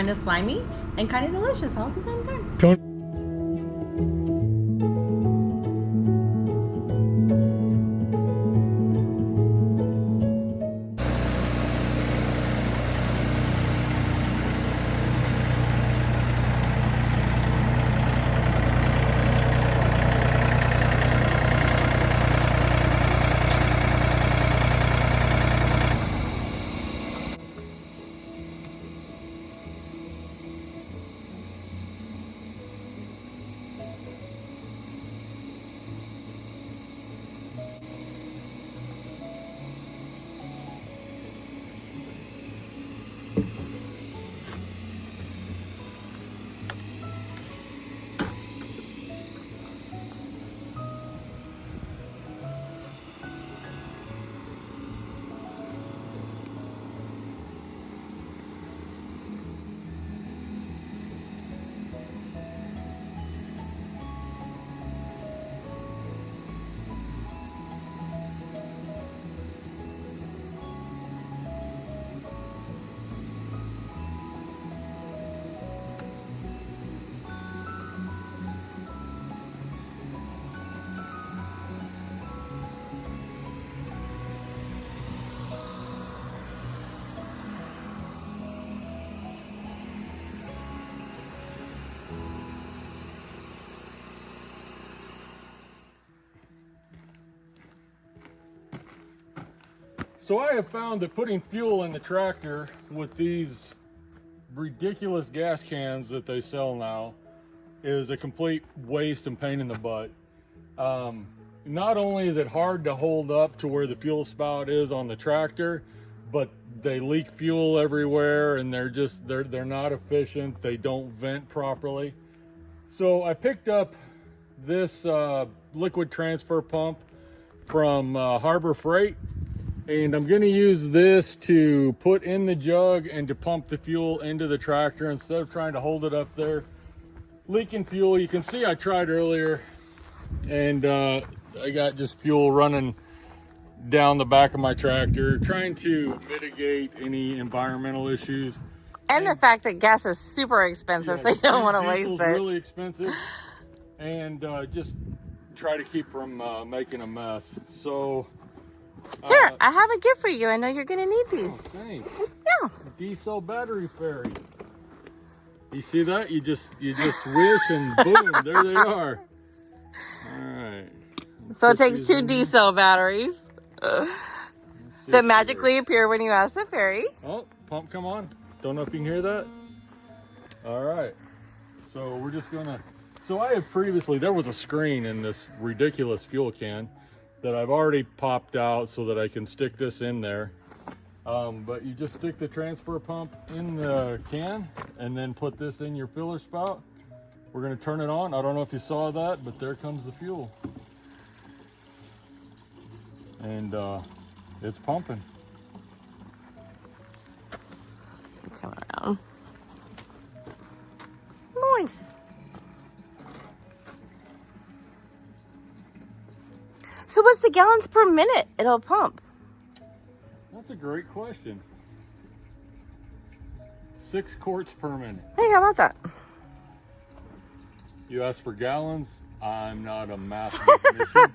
kind of slimy and kind of delicious all at the same time. So I have found that putting fuel in the tractor with these ridiculous gas cans that they sell now is a complete waste and pain in the butt. Not only is it hard to hold up to where the fuel spout is on the tractor, but they leak fuel everywhere and they're not efficient. They don't vent properly. So I picked up this liquid transfer pump from Harbor Freight. And I'm gonna use this to put in the jug and to pump the fuel into the tractor instead of trying to hold it up there, leaking fuel. You can see I tried earlier and I got just fuel running down the back of my tractor, trying to mitigate any environmental issues. And the fact that gas is super expensive, so you don't want to waste Diesel's it. really expensive, and just try to keep from making a mess. So Here, I have a gift for you. I know you're going to need these. oh, thanks. Yeah. Diesel battery fairy. You see that? You just wish and boom, there they are. All right. So it takes 2 diesel batteries that magically appear when you ask the fairy. Oh, pump, come on. Don't know if you can hear that. All right. So we're just gonna, so I have previously, there was a screen in this ridiculous fuel can that I've already popped out so that I can stick this in there. But you just stick the transfer pump in the can and then put this in your filler spout. We're gonna turn it on. I don't know if you saw that, but there comes the fuel. And it's pumping. Come around. Nice. So what's the gallons per minute it'll pump? That's a great question. 6 quarts per minute. Hey, how about that? You asked for gallons. I'm not a mathematician.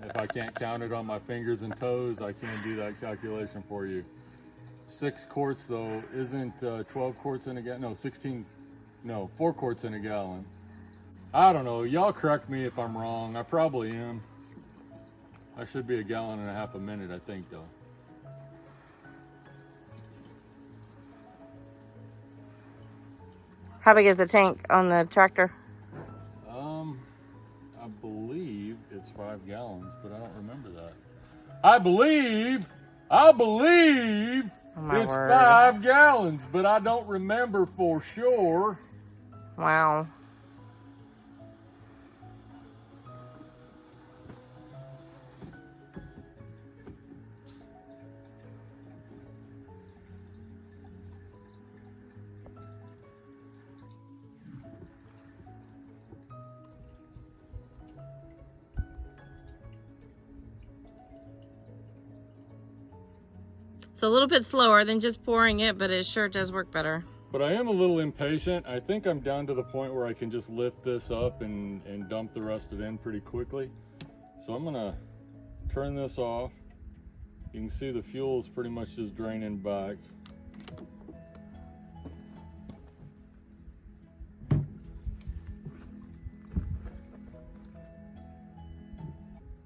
If I can't count it on my fingers and toes, I can't do that calculation for you. 6 quarts though isn't 12 quarts in a gallon. No, 16. No, 4 quarts in a gallon. I don't know. Y'all correct me if I'm wrong. I probably am. I should be 1.5 gallons a minute, I think, though. How big is the tank on the tractor? I believe it's 5 gallons, but I don't remember that. I believe my it's word. 5 gallons, but I don't remember for sure. Wow. It's a little bit slower than just pouring it, but it sure does work better. But I am a little impatient. I think I'm down to the point where I can just lift this up and dump the rest of it in pretty quickly. So I'm gonna turn this off. You can see the fuel is pretty much just draining back.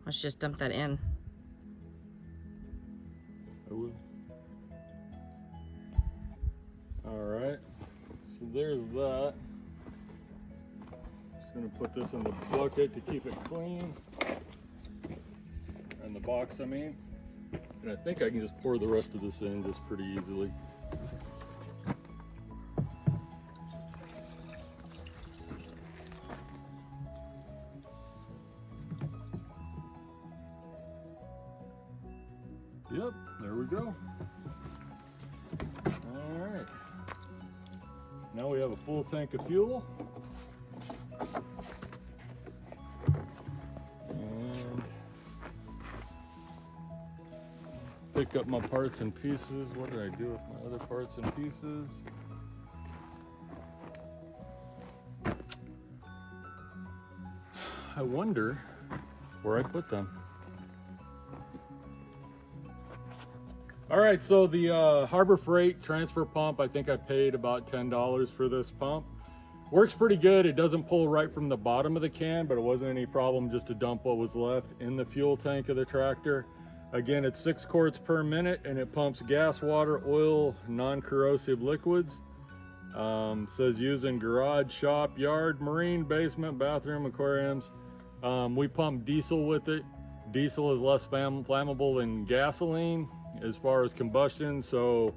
Let's just dump that in. I will. All right, so there's that. Just gonna put this in the bucket to keep it clean. In the box, I mean. And I think I can just pour the rest of this in just pretty easily. Yep, there we go. All right. Now we have a full tank of fuel. And pick up my parts and pieces. What did I do with my other parts and pieces? I wonder where I put them. All right, so the Harbor Freight transfer pump, I think I paid about $10 for this pump. Works pretty good. It doesn't pull right from the bottom of the can, but it wasn't any problem just to dump what was left in the fuel tank of the tractor. Again, it's 6 quarts per minute, and it pumps gas, water, oil, non-corrosive liquids. Says use in garage, shop, yard, marine, basement, bathroom, aquariums. We pump diesel with it. Diesel is less flammable than gasoline as far as combustion, so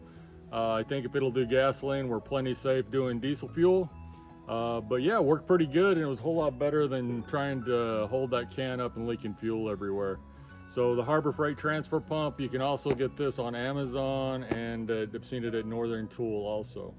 I think if it'll do gasoline, we're plenty safe doing diesel fuel. But yeah, it worked pretty good, and it was a whole lot better than trying to hold that can up and leaking fuel everywhere. So the Harbor Freight transfer pump, you can also get this on Amazon, and I've seen it at Northern Tool also.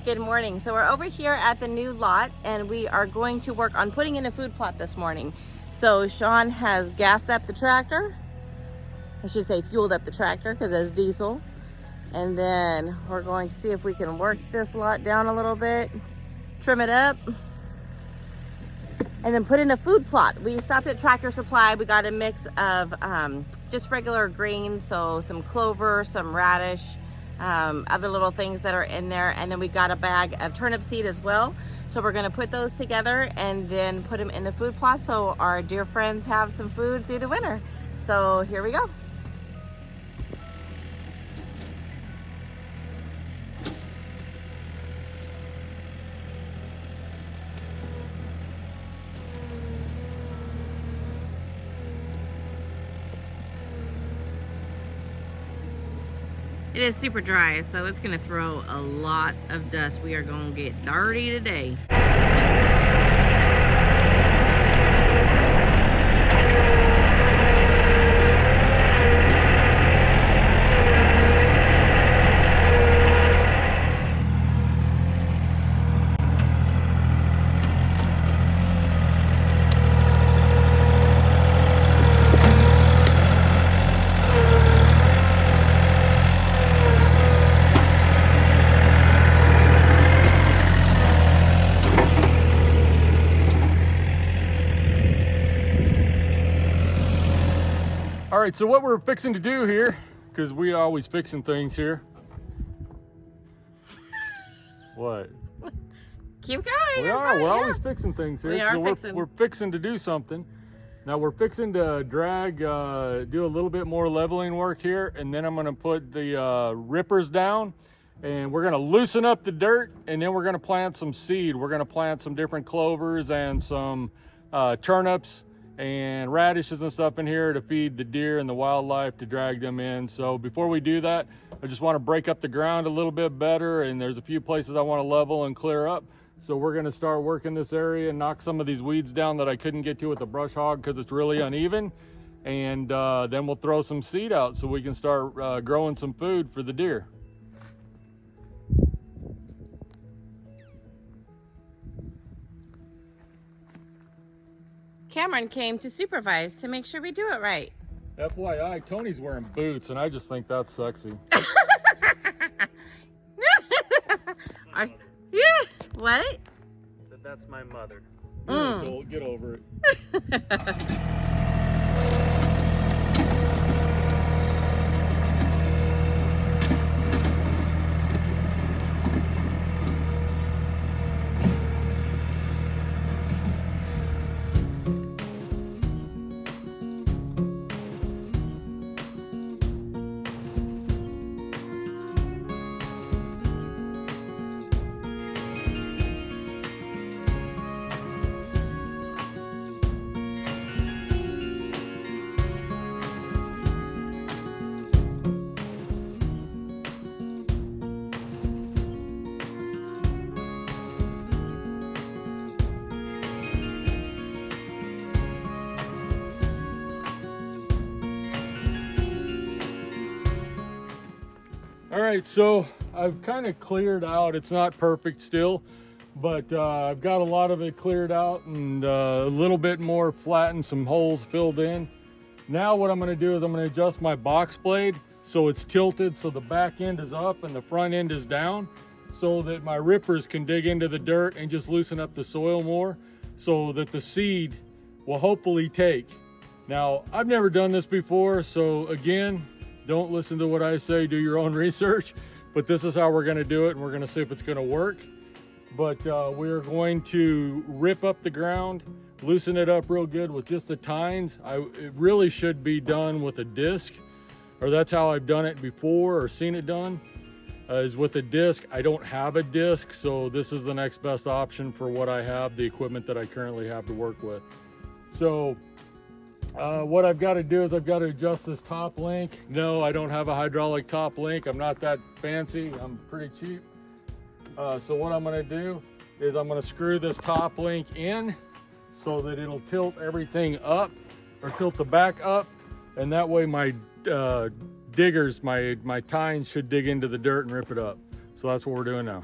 Good morning. So we're over here at the new lot, and we are going to work on putting in a food plot this morning. So Sean has gassed up the tractor. I should say fueled up the tractor because it's diesel. And then we're going to see if we can work this lot down a little bit, trim it up, and then put in a food plot. We stopped at Tractor Supply. We got a mix of just regular greens, so some clover, some radish, other little things that are in there, and then we got a bag of turnip seed as well. So we're going to put those together and then put them in the food plot so our dear friends have some food through the winter. So here we go. It is super dry, so it's gonna throw a lot of dust. We are gonna get dirty today. All right, so what we're fixing to do here, because we are always fixing things here. What? Keep going. We're always fixing things here. We are fixing. We're fixing to do something. Now we're fixing to drag, do a little bit more leveling work here, and then I'm gonna put the rippers down, and we're gonna loosen up the dirt, and then we're gonna plant some seed. We're gonna plant some different clovers and some turnips and radishes and stuff in here to feed the deer and the wildlife, to drag them in. So before we do that, I just want to break up the ground a little bit better, and there's a few places I want to level and clear up. So we're going to start working this area and knock some of these weeds down that I couldn't get to with the brush hog because it's really uneven. And then we'll throw some seed out so we can start growing some food for the deer. Cameron came to supervise to make sure we do it right. FYI, Tony's wearing boots, and I just think that's sexy. What? I said that's my mother. Get over it. All right, so I've kind of cleared out. It's not perfect still, but I've got a lot of it cleared out and a little bit more flattened, some holes filled in. Now what I'm going to do is I'm going to adjust my box blade so it's tilted so the back end is up and the front end is down, so that my rippers can dig into the dirt and just loosen up the soil more so that the seed will hopefully take. Now, I've never done this before, so again, don't listen to what I say, do your own research, but this is how we're gonna do it, and we're gonna see if it's gonna work. But we're going to rip up the ground, loosen it up real good with just the tines. It really should be done with a disc, or that's how I've done it before or seen it done, is with a disc. I don't have a disc, so this is the next best option for what I have, the equipment that I currently have to work with. So what I've got to do is I've got to adjust this top link. No, I don't have a hydraulic top link. I'm not that fancy. I'm pretty cheap. So what I'm going to do is I'm going to screw this top link in so that it'll tilt everything up, or tilt the back up, and that way my diggers, my tines should dig into the dirt and rip it up. So that's what we're doing now.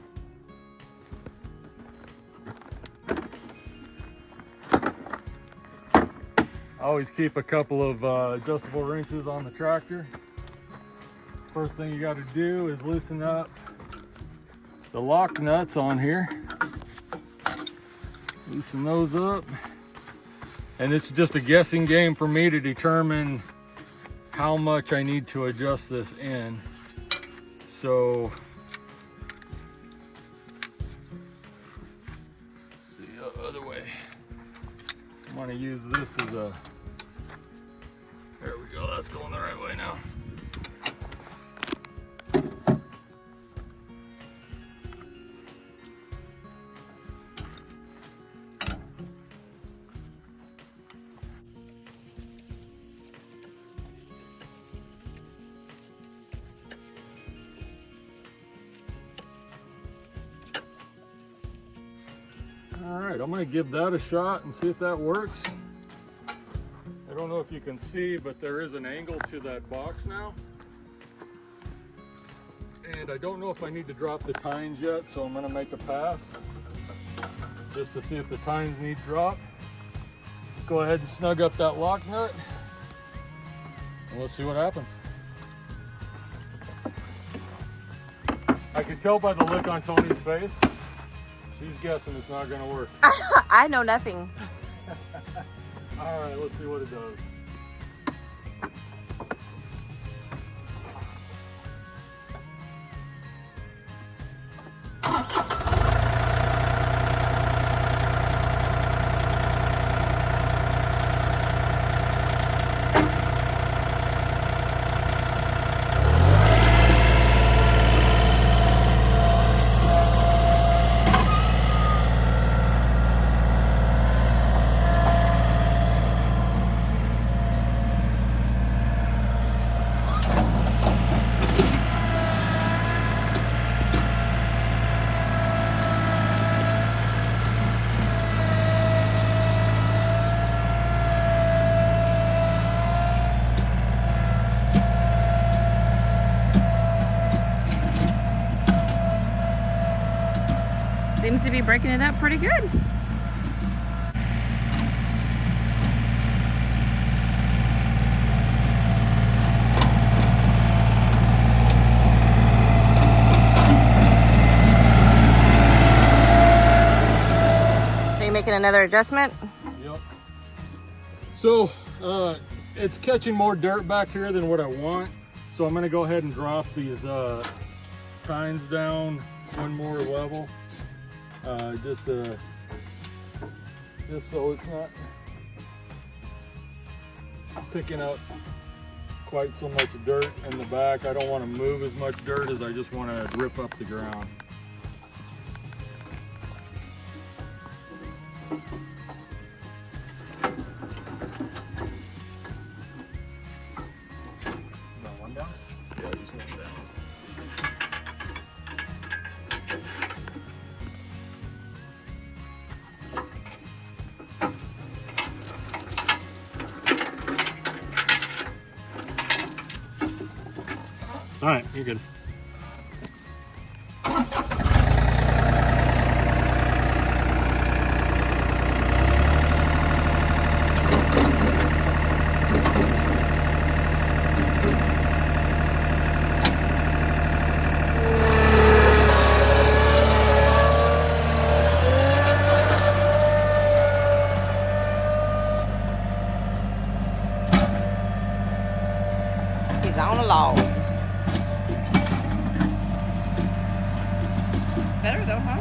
I always keep a couple of adjustable wrenches on the tractor. First thing you got to do is loosen up the lock nuts on here. Loosen those up. And it's just a guessing game for me to determine how much I need to adjust this in. So, let's see the other way. I'm gonna use this as a, there we go, that's going the right way now. All right, I'm gonna give that a shot and see if that works. I don't know if you can see, but there is an angle to that box now. And I don't know if I need to drop the tines yet, so I'm gonna make a pass just to see if the tines need drop. Let's go ahead and snug up that lock nut, and let's see what happens. I can tell by the look on Tony's face. She's guessing it's not gonna work. I know nothing. All right, let's see what it does. to be breaking it up pretty good. Are you making another adjustment? Yep. So it's catching more dirt back here than what I want. So I'm gonna go ahead and drop these tines down one more level. Just so it's not picking up quite so much dirt in the back. I don't want to move as much dirt as I just want to rip up the ground. One down? Yeah, just one down. All right, you're good. He's on a log. Better though, huh?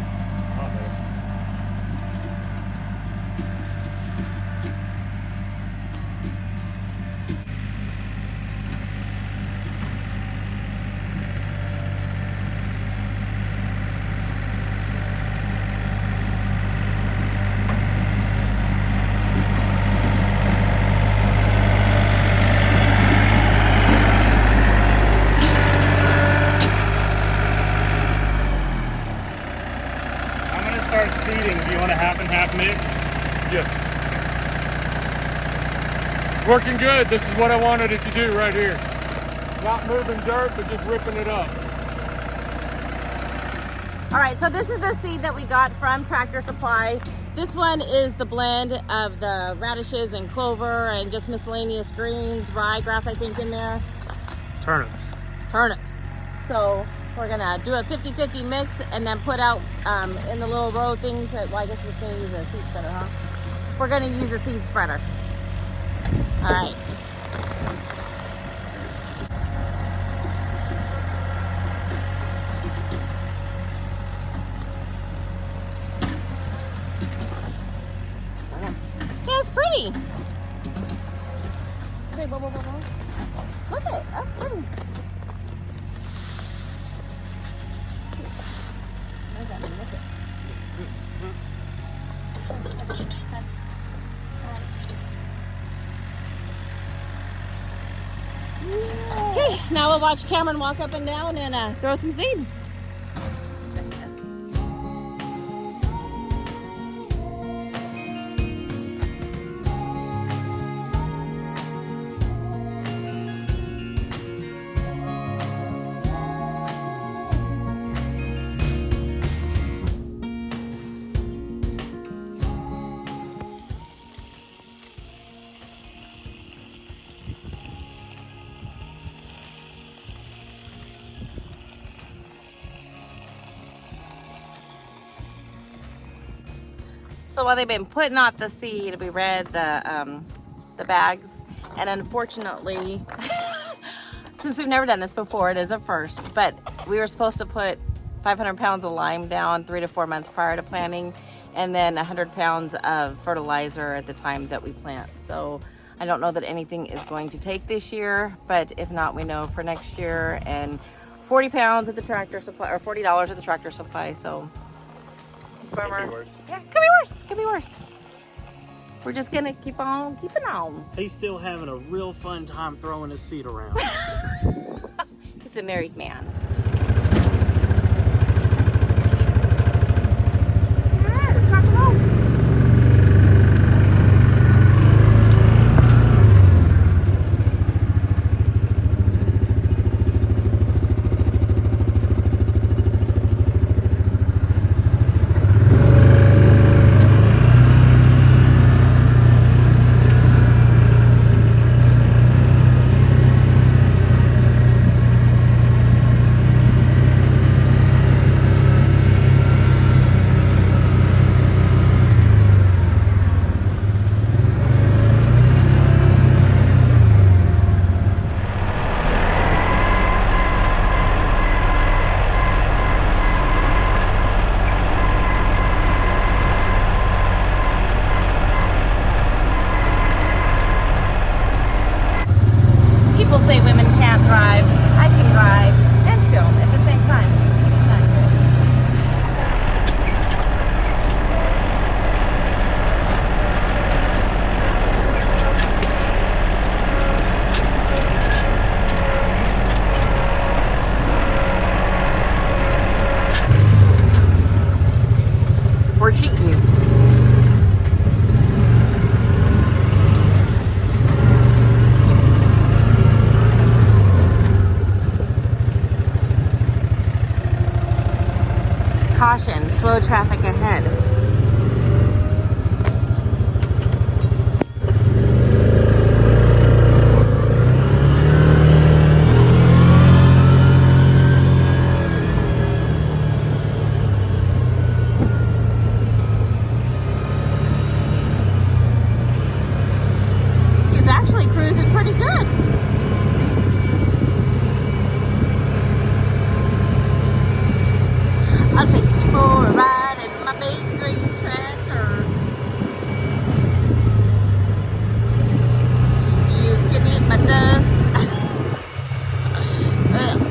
Start seeding. Do you want a half and half mix? Yes. It's working good. This is what I wanted it to do right here. Not moving dirt, but just ripping it up. All right, so this is the seed that we got from Tractor Supply. This one is the blend of the radishes and clover and just miscellaneous greens, ryegrass I think in there. Turnips. So we're gonna do a 50-50 mix and then put out in the little row things that, well, I guess we're just gonna use a seed spreader, huh? We're gonna use a seed spreader. All right. Yeah, it's pretty. Okay, whoa. Look at it, that's pretty. Okay, now we'll watch Cameron walk up and down and throw some seed. So while they've been putting off the seed, we read the bags, and unfortunately, since we've never done this before, it is a first, but we were supposed to put 500 pounds of lime down 3 to 4 months prior to planting, and then 100 pounds of fertilizer at the time that we plant. So I don't know that anything is going to take this year, but if not, we know for next year, and 40 pounds at the Tractor Supply, or $40 at the Tractor Supply, so. Could be worse. Yeah, could be worse. We're just gonna keep on keeping on. He's still having a real fun time throwing his seed around. He's a married man. All right, let's rock and roll. say women can't drive. I can drive and film at the same time. We're cheating you. Caution, slow traffic ahead. He's actually cruising pretty good. I'll take you for a ride in my big green tractor. You can eat my dust. Ugh.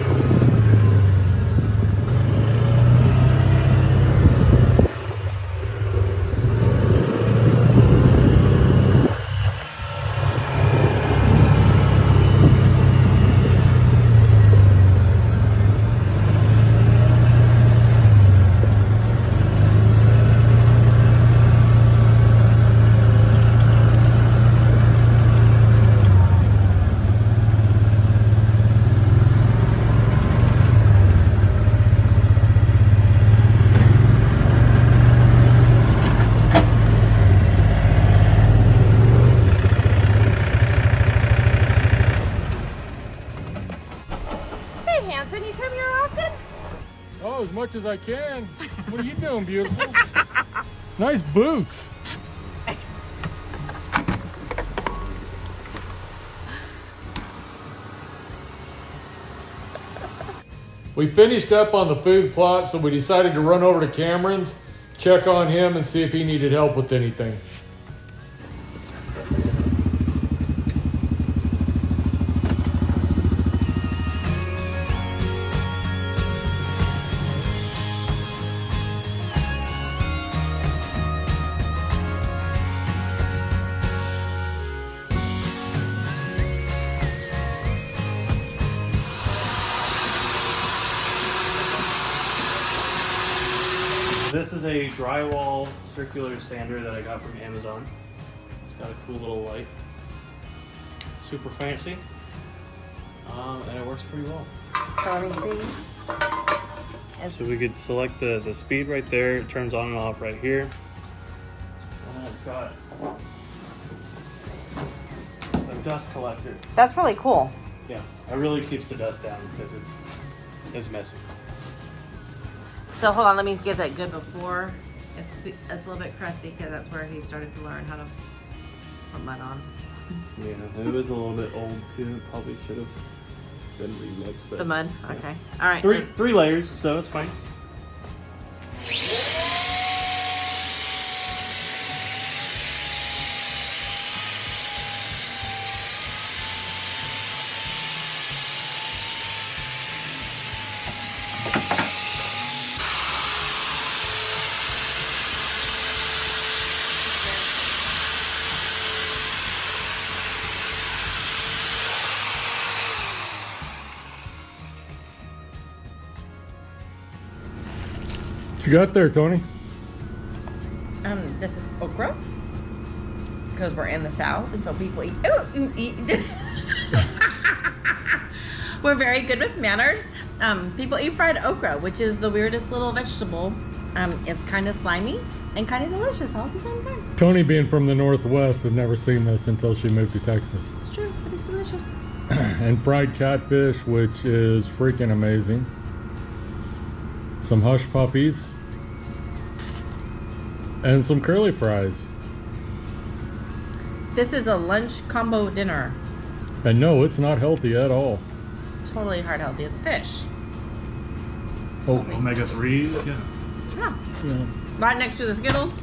You come here often? Oh, as much as I can. What are you doing, beautiful? Nice boots. We finished up on the food plot, so we decided to run over to Cameron's, check on him, and see if he needed help with anything. This is a drywall circular sander that I got from Amazon. It's got a cool little light. Super fancy. And it works pretty well. So let me see. So we could select the speed right there. It turns on and off right here. And it's got a dust collector. That's really cool. Yeah, it really keeps the dust down because it's messy. So hold on, let me get that good before. It's a little bit crusty because that's where he started to learn how to put mud on. Yeah, it was a little bit old too. It probably should have been remixed. The mud? Okay. All right. Three layers, so it's fine. What you got there, Tony? This is okra because we're in the South, and so people eat. We're very good with manners. People eat fried okra, which is the weirdest little vegetable. It's kind of slimy and kind of delicious all at the same time. Tony, being from the Northwest, had never seen this until she moved to Texas. It's true, but it's delicious. And fried catfish, which is freaking amazing. Some hush puppies. And some curly fries. This is a lunch combo dinner. And no, it's not healthy at all. It's totally heart healthy. It's fish. Oh, Omega-3s, yeah. Yeah. Right next to the Skittles.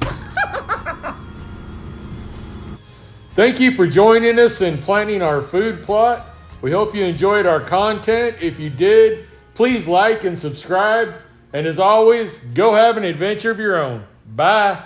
Thank you for joining us in planning our food plot. We hope you enjoyed our content. If you did, please like and subscribe. And as always, go have an adventure of your own. Bye.